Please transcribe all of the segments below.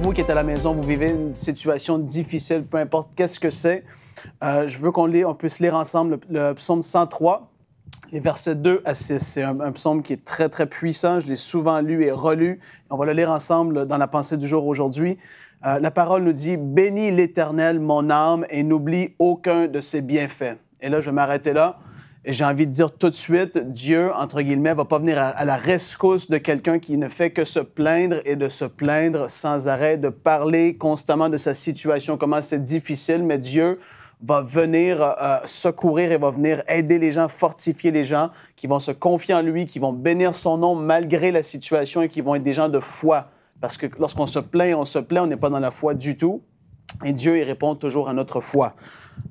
vous qui êtes à la maison, vous vivez une situation difficile, peu importe qu'est-ce que c'est, je veux on puisse lire ensemble le psaume 103, les versets 2 à 6. C'est un psaume qui est très, très puissant. Je l'ai souvent lu et relu. On va le lire ensemble dans la pensée du jour aujourd'hui. La parole nous dit « Bénis l'Éternel, mon âme, et n'oublie aucun de ses bienfaits. » Et là, je vais m'arrêter là. Et j'ai envie de dire tout de suite, Dieu, entre guillemets, va pas venir à la rescousse de quelqu'un qui ne fait que se plaindre et de se plaindre sans arrêt, de parler constamment de sa situation, comment c'est difficile, mais Dieu va venir secourir et va venir aider les gens, fortifier les gens qui vont se confier en lui, qui vont bénir son nom malgré la situation et qui vont être des gens de foi. Parce que lorsqu'on se plaint, on n'est pas dans la foi du tout. Et Dieu, il répond toujours à notre foi.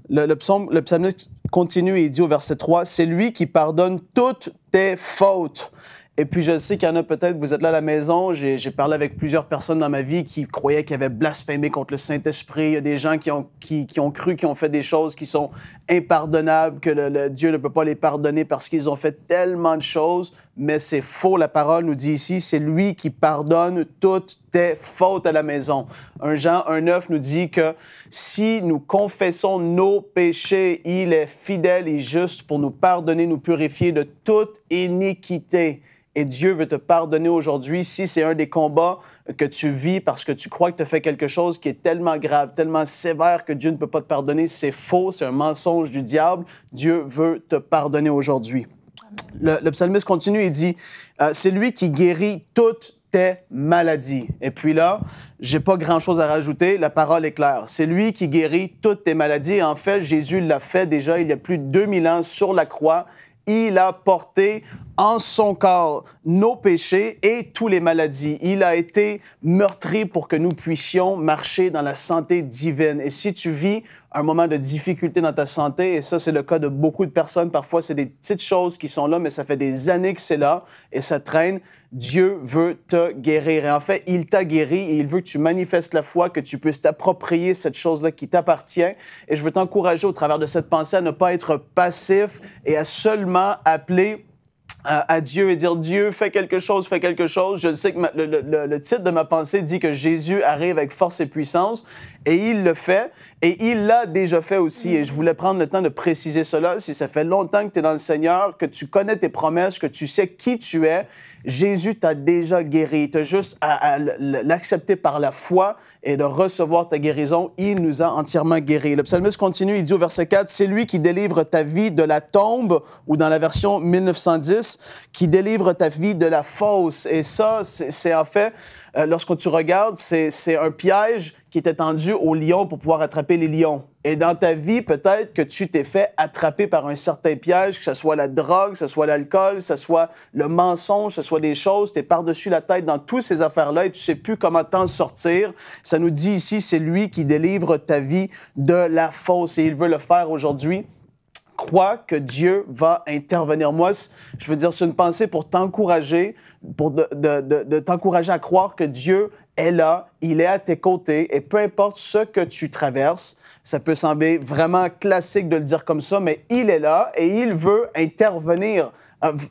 Le psalmiste continue et il dit au verset 3, « C'est lui qui pardonne toutes tes fautes. » Et puis, je sais qu'il y en a peut-être, vous êtes là à la maison, j'ai parlé avec plusieurs personnes dans ma vie qui croyaient qu'ils avaient blasphémé contre le Saint-Esprit. Il y a des gens qui ont cru, qui ont fait des choses qui sont impardonnables, que Dieu ne peut pas les pardonner parce qu'ils ont fait tellement de choses. Mais c'est faux, la parole nous dit ici, c'est lui qui pardonne toutes tes fautes à la maison. 1 Jean 1,9 nous dit que si nous confessons nos péchés, il est fidèle et juste pour nous pardonner, nous purifier de toute iniquité. Et Dieu veut te pardonner aujourd'hui. Si c'est un des combats que tu vis parce que tu crois que tu as fait quelque chose qui est tellement grave, tellement sévère que Dieu ne peut pas te pardonner, c'est faux, c'est un mensonge du diable. Dieu veut te pardonner aujourd'hui. Le psalmiste continue et dit, c'est lui qui guérit toutes tes maladies. Et puis là, j'ai pas grand-chose à rajouter, la parole est claire. C'est lui qui guérit toutes tes maladies. En fait, Jésus l'a fait déjà il y a plus de 2000 ans sur la croix. Il a porté en son corps nos péchés et toutes les maladies. Il a été meurtri pour que nous puissions marcher dans la santé divine. Et si tu vis un moment de difficulté dans ta santé, et ça, c'est le cas de beaucoup de personnes, parfois, c'est des petites choses qui sont là, mais ça fait des années que c'est là et ça traîne, Dieu veut te guérir. Et en fait, il t'a guéri et il veut que tu manifestes la foi, que tu puisses t'approprier cette chose-là qui t'appartient. Et je veux t'encourager au travers de cette pensée à ne pas être passif et à seulement appeler à Dieu et dire « Dieu, fais quelque chose, fais quelque chose ». Je sais que le titre de ma pensée dit que Jésus arrive avec force et puissance et il le fait et il l'a déjà fait aussi. Et je voulais prendre le temps de préciser cela. Si ça fait longtemps que tu es dans le Seigneur, que tu connais tes promesses, que tu sais qui tu es, Jésus t'a déjà guéri. Tu as juste à l'accepter par la foi et de recevoir ta guérison. Il nous a entièrement guéris. Le psalmiste continue, il dit au verset 4, « C'est lui qui délivre ta vie de la tombe » ou dans la version 1910, « qui délivre ta vie de la fosse ». Et ça, c'est en fait, lorsque tu regardes, c'est un piège qui était tendu aux lions pour pouvoir attraper les lions. Et dans ta vie, peut-être que tu t'es fait attraper par un certain piège, que ce soit la drogue, que ce soit l'alcool, que ce soit le mensonge, que ce soit des choses, tu es par-dessus la tête dans toutes ces affaires-là et tu sais plus comment t'en sortir. Ça nous dit ici, c'est lui qui délivre ta vie de la fosse et il veut le faire aujourd'hui. Crois que Dieu va intervenir. Moi, je veux dire, c'est une pensée pour t'encourager, de t'encourager à croire que Dieu est là, il est à tes côtés et peu importe ce que tu traverses, ça peut sembler vraiment classique de le dire comme ça, mais il est là et il veut intervenir.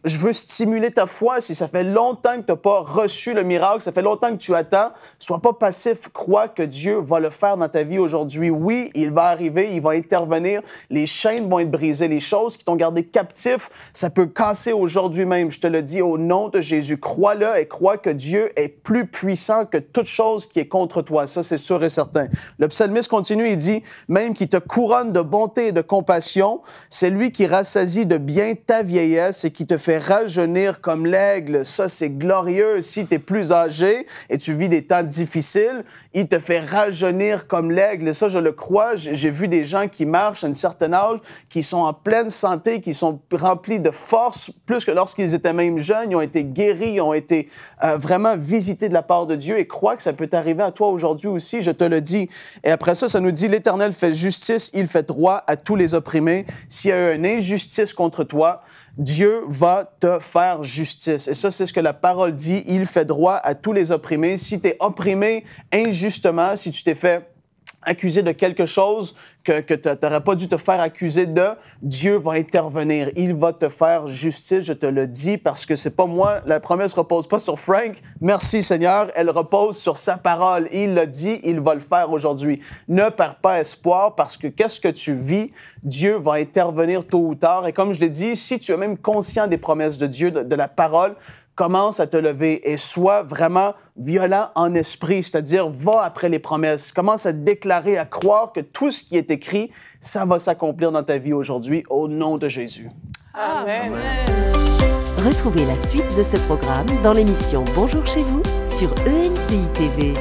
Je veux stimuler ta foi. Si ça fait longtemps que tu n'as pas reçu le miracle, ça fait longtemps que tu attends, sois pas passif. Crois que Dieu va le faire dans ta vie aujourd'hui. Oui, il va arriver, il va intervenir. Les chaînes vont être brisées. Les choses qui t'ont gardé captif, ça peut casser aujourd'hui même. Je te le dis au nom de Jésus. Crois-le et crois que Dieu est plus puissant que toute chose qui est contre toi. Ça, c'est sûr et certain. Le psalmiste continue, il dit, même qui te couronne de bonté et de compassion, c'est lui qui rassasie de bien ta vieillesse et qui te fait rajeunir comme l'aigle. Ça, c'est glorieux. Si tu es plus âgé et tu vis des temps difficiles, il te fait rajeunir comme l'aigle. Et ça, je le crois. J'ai vu des gens qui marchent à un certain âge, qui sont en pleine santé, qui sont remplis de force, plus que lorsqu'ils étaient même jeunes. Ils ont été guéris, ils ont été vraiment visités de la part de Dieu. Et crois que ça peut t'arriver à toi aujourd'hui aussi, je te le dis. Et après ça, ça nous dit, l'Éternel fait justice, il fait droit à tous les opprimés. S'il y a eu une injustice contre toi, Dieu va te faire justice. Et ça, c'est ce que la parole dit. Il fait droit à tous les opprimés. Si tu es opprimé injustement, si tu t'es fait accusé de quelque chose que tu n'aurais pas dû te faire accuser de, Dieu va intervenir. Il va te faire justice, je te le dis, parce que c'est pas moi. La promesse ne repose pas sur Frank. Merci Seigneur. Elle repose sur sa parole. Il l'a dit, il va le faire aujourd'hui. Ne perds pas espoir parce que qu'est-ce que tu vis, Dieu va intervenir tôt ou tard. Et comme je l'ai dit, si tu es même conscient des promesses de Dieu, de la parole, commence à te lever et sois vraiment violent en esprit, c'est-à-dire va après les promesses. Commence à déclarer, à croire que tout ce qui est écrit, ça va s'accomplir dans ta vie aujourd'hui au nom de Jésus. Amen. Retrouvez la suite de ce programme dans l'émission Bonjour chez vous sur ENCI TV.